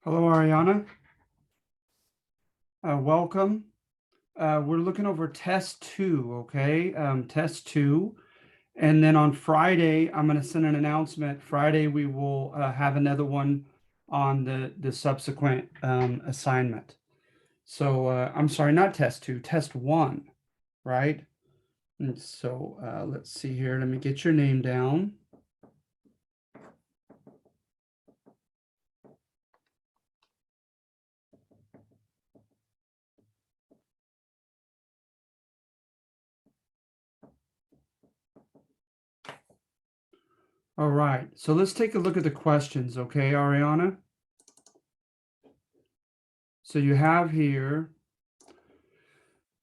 Hello, Ariana. Welcome. We're looking over test two, okay? Test two. And then on Friday, I'm going to send an announcement. Friday, we will have another one on the subsequent assignment. So I'm sorry, not test two, test one, right? And so let's see here. Let me get your name down. All right. So let's take a look at the questions, okay, Ariana? So you have here,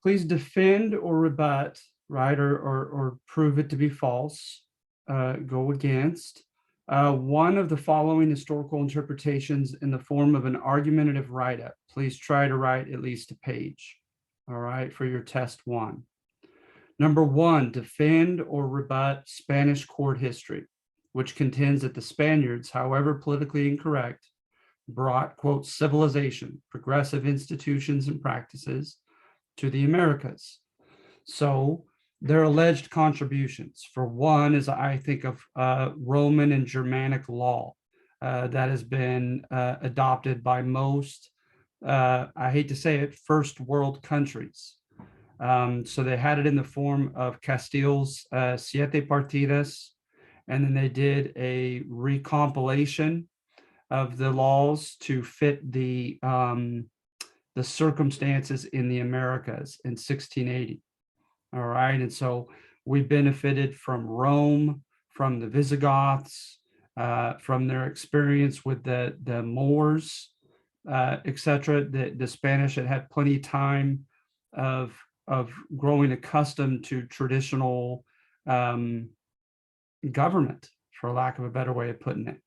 please defend or rebut, right, or prove it to be false, go against. One of the following historical interpretations in the form of an argumentative write-up. Please try to write at least a page, all right, for your test one. Number one, defend or rebut Spanish court history, which contends that the Spaniards, however politically incorrect, brought, quote, civilization, progressive institutions and practices to the Americas. So their alleged contributions, for one, is I think of Roman and Germanic law that has been adopted by most, I hate to say it, first world countries. So they had it in the form of Castile's Siete Partidas, and then they did a recompilation of the laws to fit the circumstances in the Americas in 1680. All right. And so we benefited from Rome, from the Visigoths, from their experience with the Moors, etc. The Spanish had plenty of time of growing accustomed to traditional government, for lack of a better way of putting it.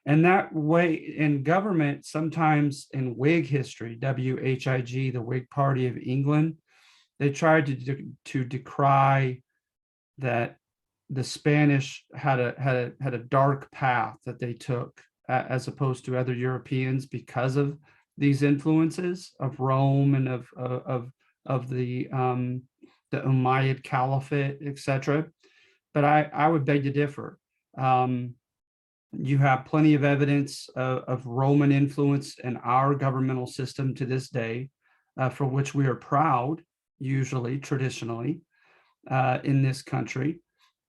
And that way in government, sometimes in Whig history, WHIG, the Whig Party of England, they tried to decry that the Spanish had a dark path that they took as opposed to other Europeans because of these influences of Rome and of the Umayyad Caliphate, etc. But I would beg to differ. You have plenty of evidence of Roman influence in our governmental system to this day, for which we are proud, usually, traditionally, in this country.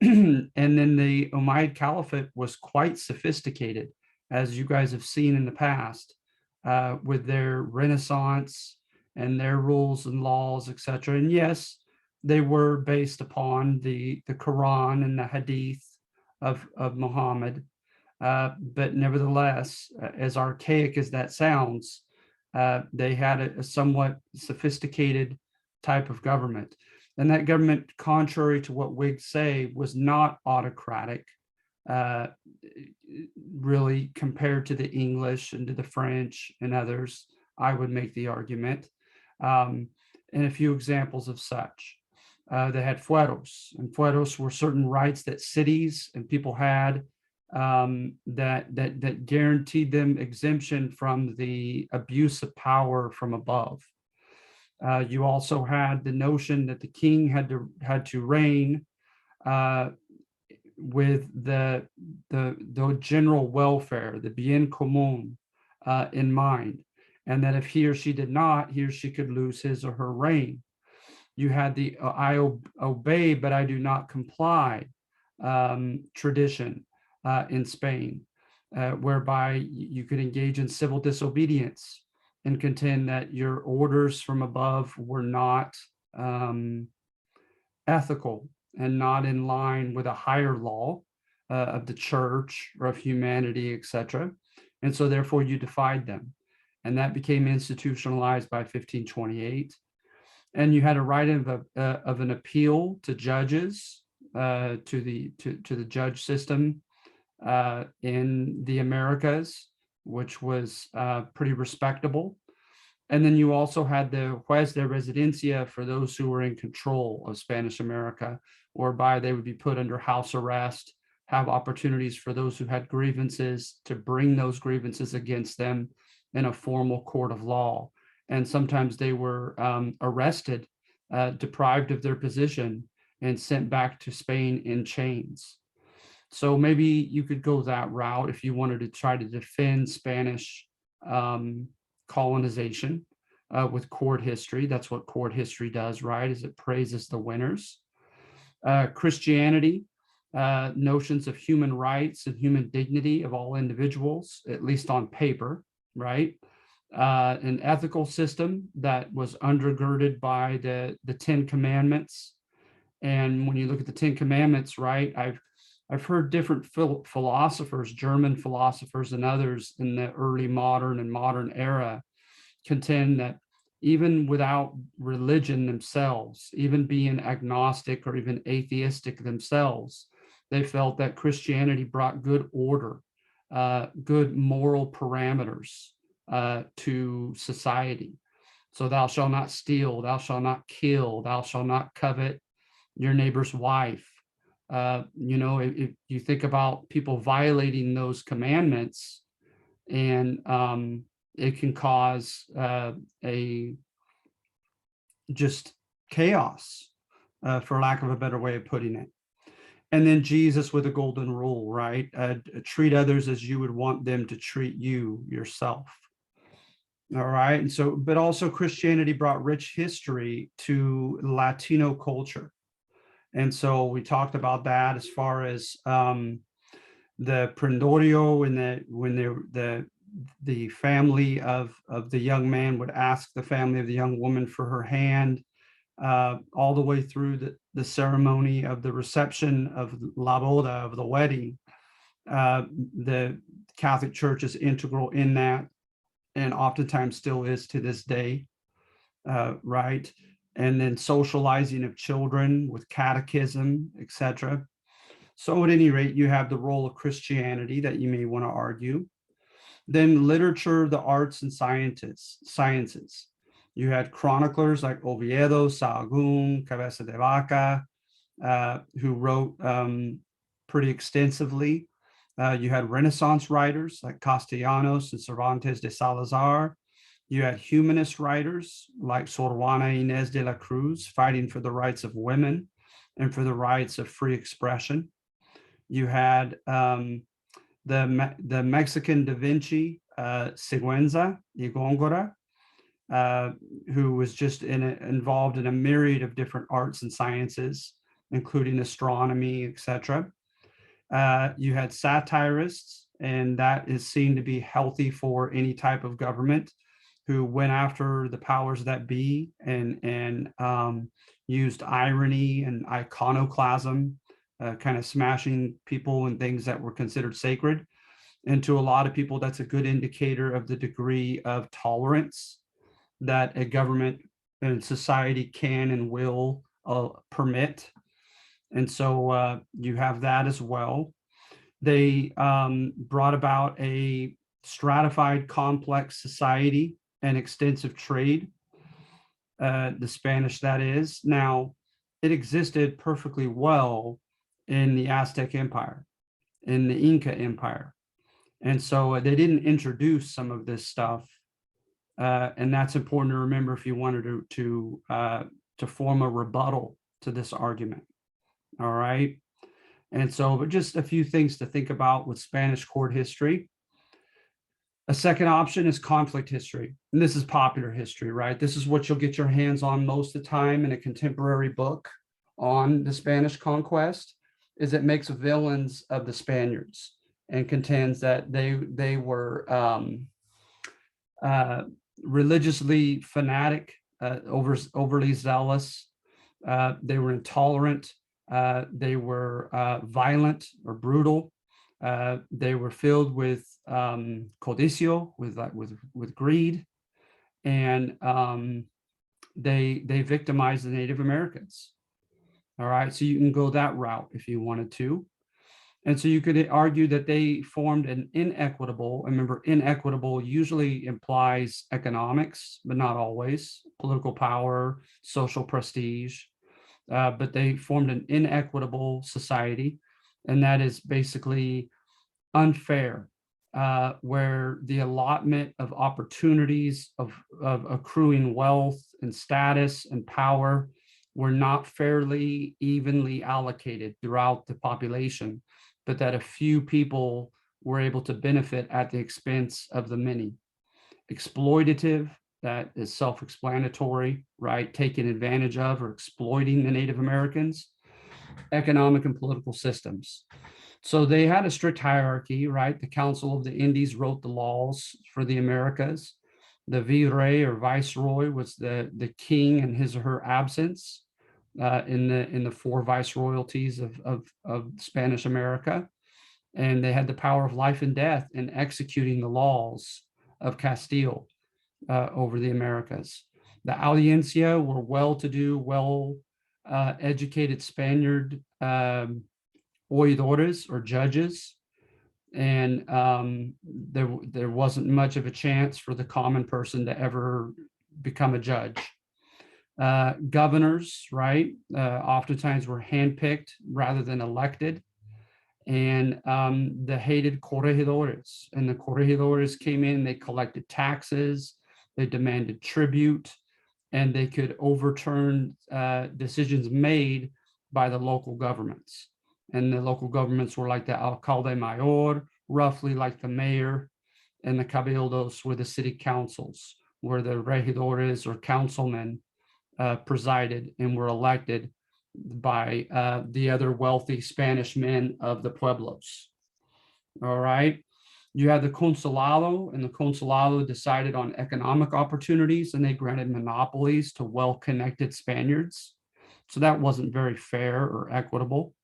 And then the Umayyad Caliphate was quite sophisticated, as you guys have seen in the past, with their Renaissance and their rules and laws, etc. And yes, they were based upon the Quran and the Hadith of Muhammad. But nevertheless, as archaic as that sounds, they had a somewhat sophisticated type of government. And that government, contrary to what Whigs say, was not autocratic, uh, really, compared to the English and to the French and others. I would make the argument. And a few examples of such. They had fueros, and fueros were certain rights that cities and people had that guaranteed them exemption from the abuse of power from above. You also had the notion that the king had to reign with the general welfare, the bien commun, in mind, and that if he or she did not, he or she could lose his or her reign. You had the I obey but I do not comply tradition in Spain, whereby you could engage in civil disobedience and contend that your orders from above were not ethical and not in line with a higher law of the church or of humanity, etc. And so therefore you defied them. And that became institutionalized by 1528. And you had a right of an appeal to judges, to the judge system in the Americas, which was pretty respectable. And then you also had the juez de residencia for those who were in control of Spanish America, whereby they would be put under house arrest, have opportunities for those who had grievances to bring those grievances against them, in a formal court of law. And sometimes they were arrested, deprived of their position, and sent back to Spain in chains. So maybe you could go that route if you wanted to try to defend Spanish colonization with court history. That's what court history does, right? Is it praises the winners. Christianity, notions of human rights and human dignity of all individuals, at least on paper, right? An ethical system that was undergirded by the Ten Commandments. And when you look at the Ten Commandments, right, I've heard different philosophers, German philosophers and others in the early modern and modern era contend that even without religion themselves, even being agnostic or even atheistic themselves, they felt that Christianity brought good order, good moral parameters to society. So thou shalt not steal, thou shalt not kill, thou shalt not covet your neighbor's wife. If you think about people violating those commandments, and it can cause a just chaos, for lack of a better way of putting it. And then Jesus with the golden rule, right? Treat others as you would want them to treat you yourself. All right. And so, but also Christianity brought rich history to Latino culture. And so we talked about that as far as the prendorio, and when the family of the young man would ask the family of the young woman for her hand, all the way through the ceremony of the reception of la boda, of the wedding. The Catholic Church is integral in that, and oftentimes still is to this day, right? And then socializing of children with catechism, etc. So at any rate, you have the role of Christianity that you may want to argue. Then literature, the arts, and sciences. You had chroniclers like Oviedo, Sahagún, Cabeza de Vaca, who wrote pretty extensively. You had Renaissance writers like Castellanos and Cervantes de Salazar. You had humanist writers like Sor Juana Inés de la Cruz, fighting for the rights of women and for the rights of free expression. You had the Mexican Da Vinci, Sigüenza y Góngora, who was just involved in a myriad of different arts and sciences, including astronomy, etc. You had satirists, and that is seen to be healthy for any type of government, who went after the powers that be and used irony and iconoclasm, kind of smashing people and things that were considered sacred. And to a lot of people, that's a good indicator of the degree of tolerance that a government and society can and will permit. And so you have that as well. They brought about a stratified, complex society and extensive trade, the Spanish, that is. Now, it existed perfectly well in the Aztec Empire, in the Inca Empire. And so they didn't introduce some of this stuff. And that's important to remember if you wanted to form a rebuttal to this argument. All right. And so, but just a few things to think about with Spanish court history. A second option is conflict history. And this is popular history, right? This is what you'll get your hands on most of the time in a contemporary book on the Spanish conquest, is it makes villains of the Spaniards and contends that they were religiously fanatic, overly zealous. They were intolerant. They were violent or brutal. They were filled with codicio, with greed, and they victimized the Native Americans. All right, so you can go that route if you wanted to. And so you could argue that they formed an inequitable, remember, inequitable usually implies economics, but not always, political power, social prestige, but they formed an inequitable society, and that is basically unfair where the allotment of opportunities of accruing wealth and status and power were not fairly evenly allocated throughout the population, but that a few people were able to benefit at the expense of the many. Exploitative, that is self-explanatory, right? Taking advantage of or exploiting the Native Americans. Economic and political systems. So they had a strict hierarchy, right? The Council of the Indies wrote the laws for the Americas. The virrey or viceroy was the king in his or her absence in the four viceroyalties of Spanish America. And they had the power of life and death in executing the laws of Castile over the Americas. The Audiencia were well-to-do, educated Spaniard oidores or judges, and there wasn't much of a chance for the common person to ever become a judge. Governors, right, oftentimes were handpicked rather than elected, and the hated corregidores. And the corregidores came in, they collected taxes, they demanded tribute, and they could overturn decisions made by the local governments. And the local governments were like the alcalde mayor, roughly like the mayor, and the cabildos were the city councils, where the regidores or councilmen presided and were elected by the other wealthy Spanish men of the pueblos. All right. You had the consulado, and the consulado decided on economic opportunities, and they granted monopolies to well-connected Spaniards. So that wasn't very fair or equitable.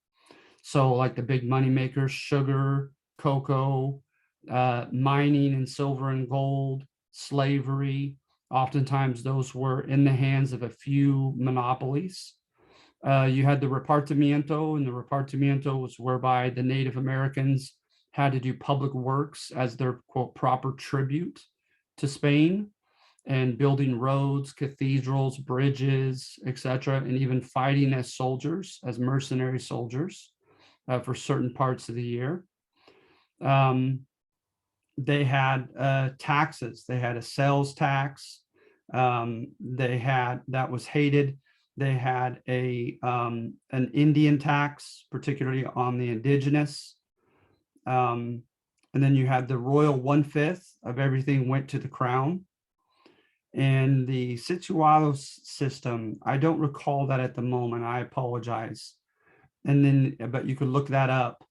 So like the big money makers, sugar, cocoa, mining and silver and gold, slavery, oftentimes those were in the hands of a few monopolies. You had the repartimiento, and the repartimiento was whereby the Native Americans had to do public works as their quote proper tribute to Spain, and building roads, cathedrals, bridges, etc., and even fighting as soldiers, as mercenary soldiers for certain parts of the year. They had taxes. They had a sales tax. They had, that was hated. They had an Indian tax, particularly on the indigenous. And then you had the royal 1/5 of everything went to the crown. And the Situado system, I don't recall that at the moment. I apologize. And then, but you could look that up.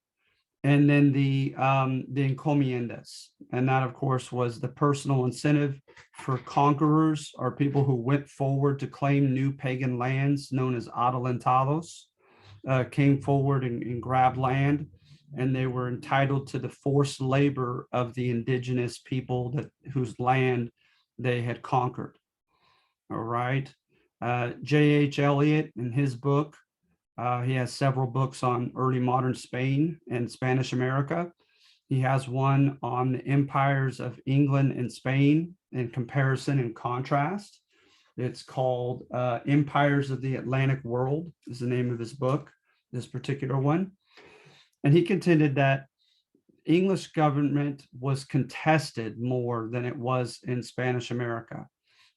And then the encomiendas, and that of course was the personal incentive for conquerors or people who went forward to claim new pagan lands known as adelantados, came forward and grabbed land, and they were entitled to the forced labor of the indigenous people whose land they had conquered. All right. J.H. Eliot in his book, he has several books on early modern Spain and Spanish America. He has one on the empires of England and Spain in comparison and contrast. It's called Empires of the Atlantic World is the name of his book, this particular one. And he contended that English government was contested more than it was in Spanish America,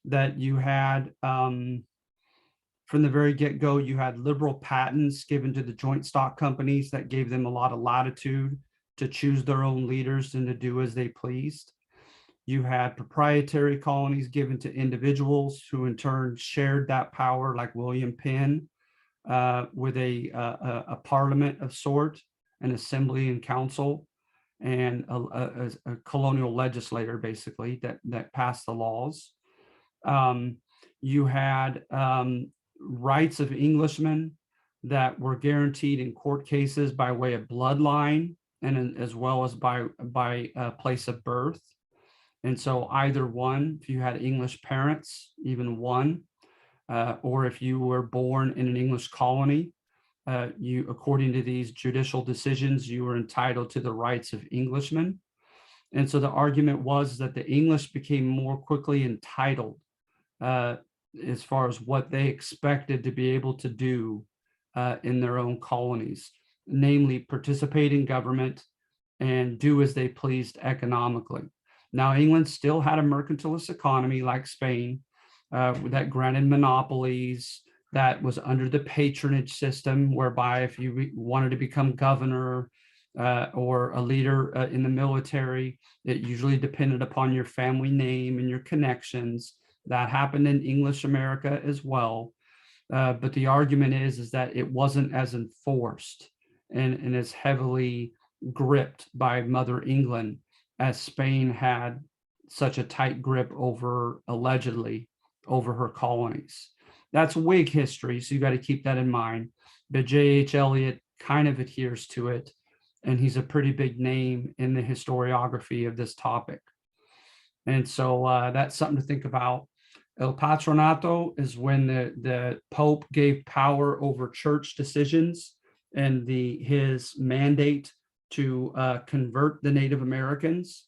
that you had from the very get-go, you had liberal patents given to the joint stock companies that gave them a lot of latitude to choose their own leaders and to do as they pleased. You had proprietary colonies given to individuals who in turn shared that power, like William Penn, with a parliament of sort, an assembly and council, and a colonial legislator, basically, that passed the laws. You had rights of Englishmen that were guaranteed in court cases by way of bloodline, and as well as by place of birth. And so either one, if you had English parents, even one, or if you were born in an English colony, you, according to these judicial decisions, you were entitled to the rights of Englishmen. And so the argument was that the English became more quickly entitled as far as what they expected to be able to do in their own colonies, namely participate in government and do as they pleased economically. Now, England still had a mercantilist economy like Spain, that granted monopolies, that was under the patronage system, whereby if you wanted to become governor or a leader in the military, it usually depended upon your family name and your connections. That happened in English America as well. But the argument is that it wasn't as enforced and as heavily gripped by Mother England as Spain had such a tight grip over, allegedly, over her colonies. That's Whig history, so you got to keep that in mind. But J.H. Eliot kind of adheres to it, and he's a pretty big name in the historiography of this topic. And so that's something to think about. El Patronato is when the Pope gave power over church decisions and his mandate to convert the Native Americans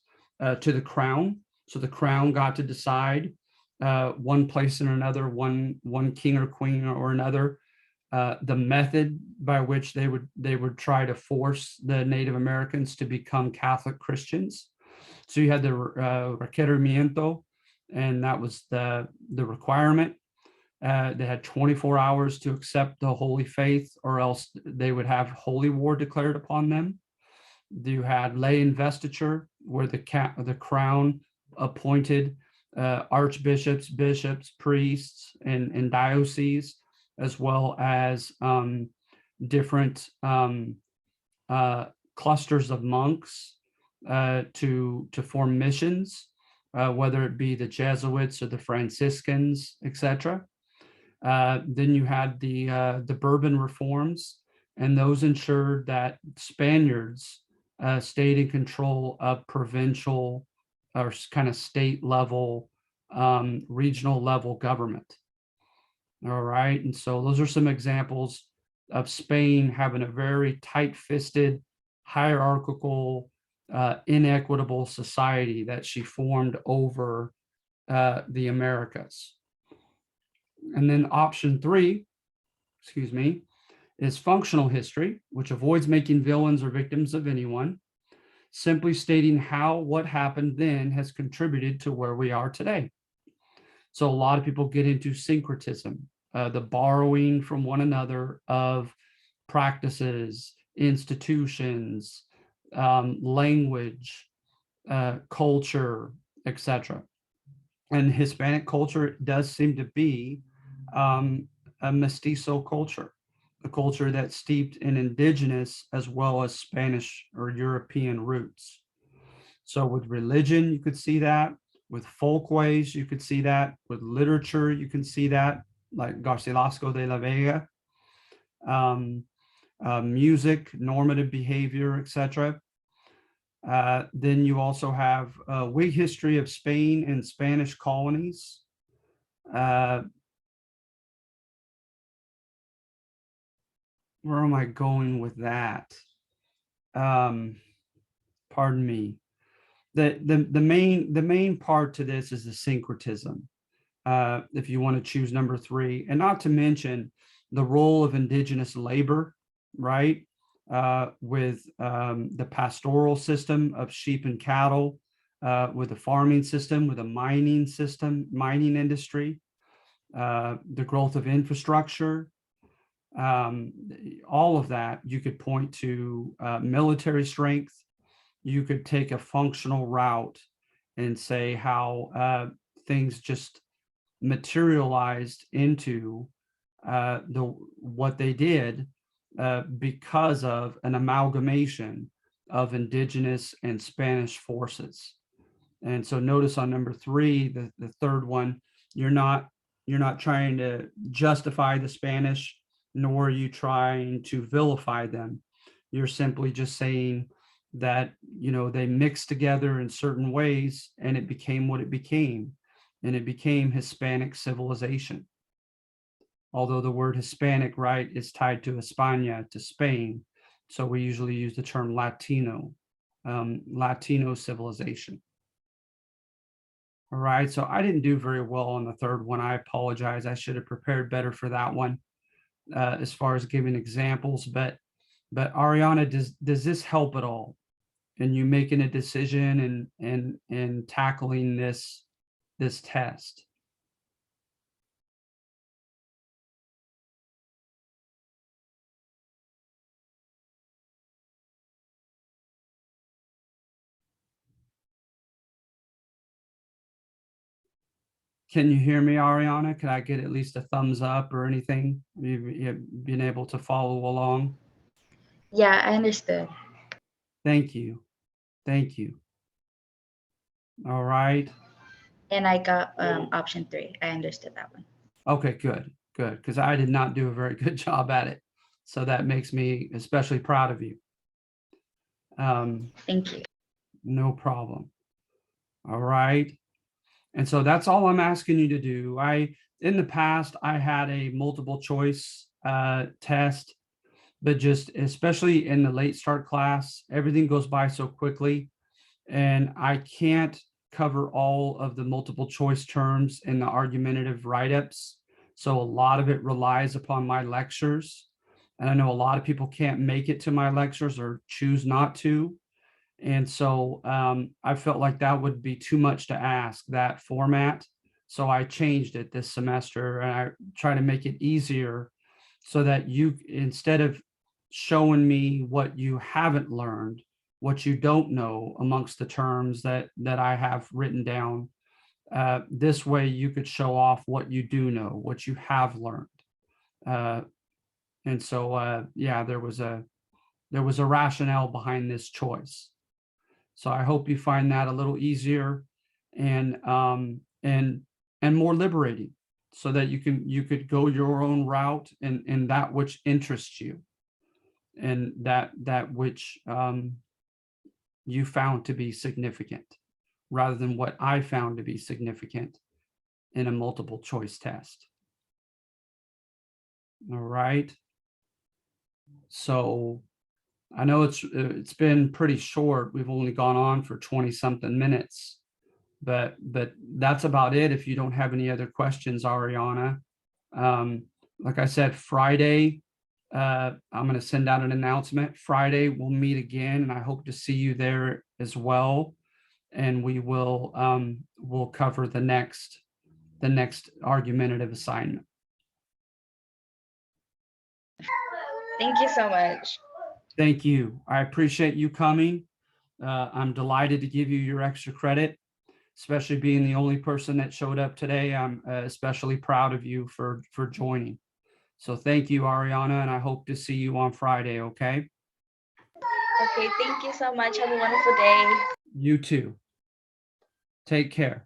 to the crown. So the crown got to decide one place and another, one king or queen or another, the method by which they would try to force the Native Americans to become Catholic Christians. So you had the requerimiento, and that was the requirement. They had 24 hours to accept the holy faith, or else they would have holy war declared upon them. You had lay investiture, where the crown appointed archbishops, bishops, priests, and dioceses, as well as different clusters of monks to form missions, whether it be the Jesuits or the Franciscans, etc. Then you had the Bourbon reforms, and those ensured that Spaniards stayed in control of provincial or kind of state level, regional level government. All right, and so those are some examples of Spain having a very tight-fisted, hierarchical, inequitable society that she formed over the Americas. And then option 3, excuse me, is functional history, which avoids making villains or victims of anyone, simply stating how what happened then has contributed to where we are today. So a lot of people get into syncretism, the borrowing from one another of practices, institutions, language, culture, etc. And Hispanic culture does seem to be a mestizo culture, a culture that's steeped in indigenous as well as Spanish or European roots. So with religion, you could see that. With folkways, you could see that. With literature, you can see that, like Garcilasco de la Vega. Music, normative behavior, etc. Then you also have Whig history of Spain and Spanish colonies. Where am I going with that? Pardon me. The main part to this is the syncretism. If you want to choose number 3, and not to mention the role of indigenous labor, right? With the pastoral system of sheep and cattle, with the farming system, with the mining system, mining industry, the growth of infrastructure, all of that. You could point to military strength. You could take a functional route and say how things just materialized into what they did because of an amalgamation of indigenous and Spanish forces. And so notice on number 3, the third one, you're not trying to justify the Spanish, nor are you trying to vilify them. You're simply just saying that, they mixed together in certain ways and it became what it became, and it became Hispanic civilization. Although the word Hispanic, right, is tied to España, to Spain. So we usually use the term Latino, Latino civilization. All right, so I didn't do very well on the third one. I apologize. I should have prepared better for that one as far as giving examples. But Ariana, does this help at all and you making a decision and tackling this test. Can you hear me, Ariana? Can I get at least a thumbs up or anything? You've been able to follow along? Yeah, I understood. Thank you. Thank you. All right. And I got option 3. I understood that one. Okay, good, good. Because I did not do a very good job at it. So that makes me especially proud of you. Thank you. No problem. All right. And so that's all I'm asking you to do. In the past, I had a multiple choice test, but just especially in the late start class, everything goes by so quickly, and I can't cover all of the multiple choice terms in the argumentative write-ups. So a lot of it relies upon my lectures. And I know a lot of people can't make it to my lectures or choose not to. And so I felt like that would be too much to ask, that format. So I changed it this semester, and I try to make it easier so that you, instead of showing me what you haven't learned, what you don't know amongst the terms that I have written down, this way you could show off what you do know, what you have learned. Uh, and so, yeah, there was a rationale behind this choice. So I hope you find that a little easier and and more liberating, so that you could go your own route in that which interests you, and that which you found to be significant, rather than what I found to be significant in a multiple choice test. All right. So I know it's been pretty short. We've only gone on for 20 something minutes, but that's about it. If you don't have any other questions, Ariana, like I said, Friday, I'm going to send out an announcement. Friday we'll meet again, and I hope to see you there as well. And we'll cover the next argumentative assignment. Thank you so much. Thank you. I appreciate you coming. I'm delighted to give you your extra credit, especially being the only person that showed up today. I'm especially proud of you for joining. So thank you, Ariana, and I hope to see you on Friday, okay? Okay, thank you so much. Have a wonderful day. You too. Take care.